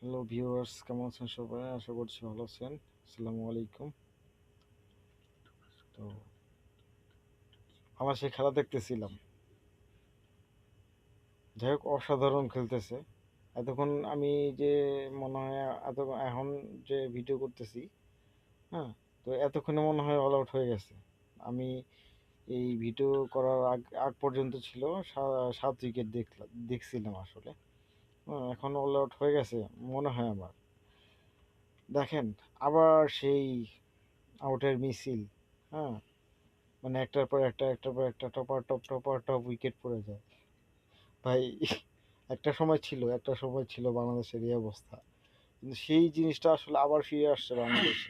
Hello viewers, কেমন আছেন সবাই? আশা করছি ভালো আছেন। আসসালামু আলাইকুম। তো আমার সেই খেলা দেখতেছিলাম। যাই হোক, অসাধারণ খেলতেছে। এতক্ষণ আমি যে মনে হয় এত এখন যে ভিডিও করতেছি, হ্যাঁ, তো এতক্ষণে মনে হয় অল আউট হয়ে গেছে। আমি এই ভিডিও করার আগ আগ পর্যন্ত ছিল 7 উইকেট দেখছিলাম আসলে। হ্যাঁ, এখন অল আউট হয়ে গেছে মনে হয় আমার। দেখেন, আবার সেই আউটের মিছিল। হ্যাঁ, মানে একটার পর একটা একটার পর একটা টপার টপ উইকেট পড়ে যায় ভাই। একটা সময় ছিল বাংলাদেশের এই অবস্থা, কিন্তু সেই জিনিসটা আসলে আবার ফিরে আসছে বাংলাদেশে।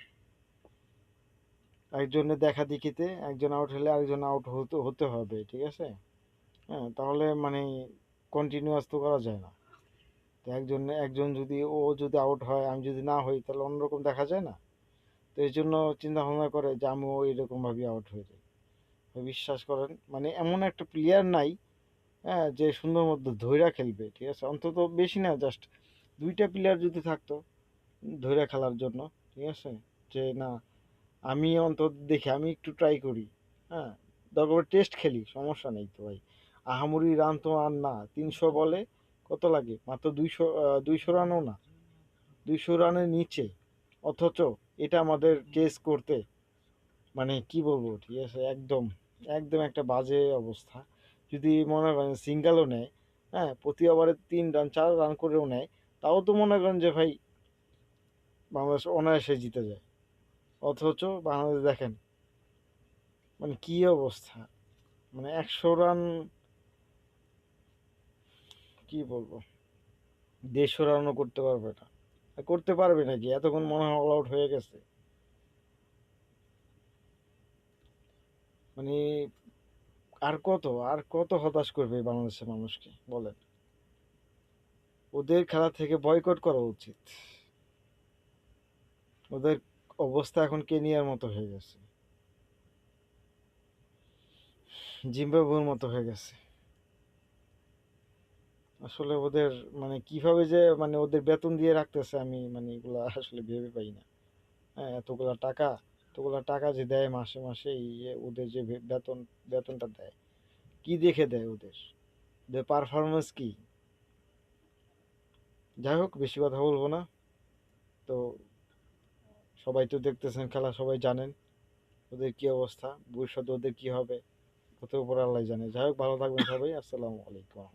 একজনের দেখা দেখিতে একজন আউট হলে আরেকজন আউট হতে হতে হবে, ঠিক আছে? হ্যাঁ, তাহলে মানে কন্টিনিউয়াস তো করা যায় না। তো একজন একজন যদি আউট হয়, আমি যদি না হই, তাহলে অন্যরকম দেখা যায় না। তো এই জন্য চিন্তা ভাবনা করে যে আমিও এরকম ভাবে আউট হয়ে যাই। বিশ্বাস করেন, মানে এমন একটা প্লেয়ার নাই, হ্যাঁ, যে সুন্দর মতো ধইরা খেলবে, ঠিক আছে? অন্তত বেশি না, জাস্ট 2টা প্লেয়ার যদি থাকতো ধইরা খেলার জন্য, ঠিক আছে? যে না, আমি অন্তত দেখি, আমি একটু ট্রাই করি, হ্যাঁ, দরকার টেস্ট খেলি, সমস্যা নেই তো ভাই। আহামরি রান তো আর না, 300 বলে কত লাগে? মাত্র 200 রানও না, 200 রানের নিচে। অথচ এটা আমাদের চেস করতে, মানে কি বলবো, ঠিক আছে, একদম একদম একটা বাজে অবস্থা। যদি মনে করেন সিঙ্গেলও নেয়, হ্যাঁ, প্রতি ওভারে 3 রান 4 রান করেও নেয়, তাও তো মনে করেন যে ভাই বাংলাদেশ অনায়াসে জিতে যায়। অথচ বাংলাদেশ দেখেন, মানে কি অবস্থা, মানে 100 রান, কি বলবো, 150 রানও করতে পারবে না। করতে পারবে নাকি? এতক্ষণ মনে হয় অল আউট হয়ে গেছে। মানে আর কত হতাশ করবে বাংলাদেশের মানুষকে বলেন? ওদের খেলা থেকে বয়কট করা উচিত। ওদের অবস্থা এখন কেনিয়ার মতো হয়ে গেছে, জিম্বাবুয়ের মতো হয়ে গেছে। আসলে ওদের মানে কিভাবে যে মানে ওদের বেতন দিয়ে রাখতেছে, আমি মানে এগুলা আসলে ভেবে পাই না। হ্যাঁ, এতগুলা টাকা যে দেয় মাসে মাসে, ওদের যে বেতনটা দেয়, কি দেখে দেয় ওদের? ওদের পারফরমেন্স কি? যাই হোক, বেশি কথা বলবো না। তো সবাই তো দেখতেছেন খেলা, সবাই জানেন ওদের কি অবস্থা, ভবিষ্যতে ওদের কি হবে, কত উপর আল্লাহ জানে। যাই হোক, ভালো থাকবেন সবাই। আসসালামু আলাইকুম।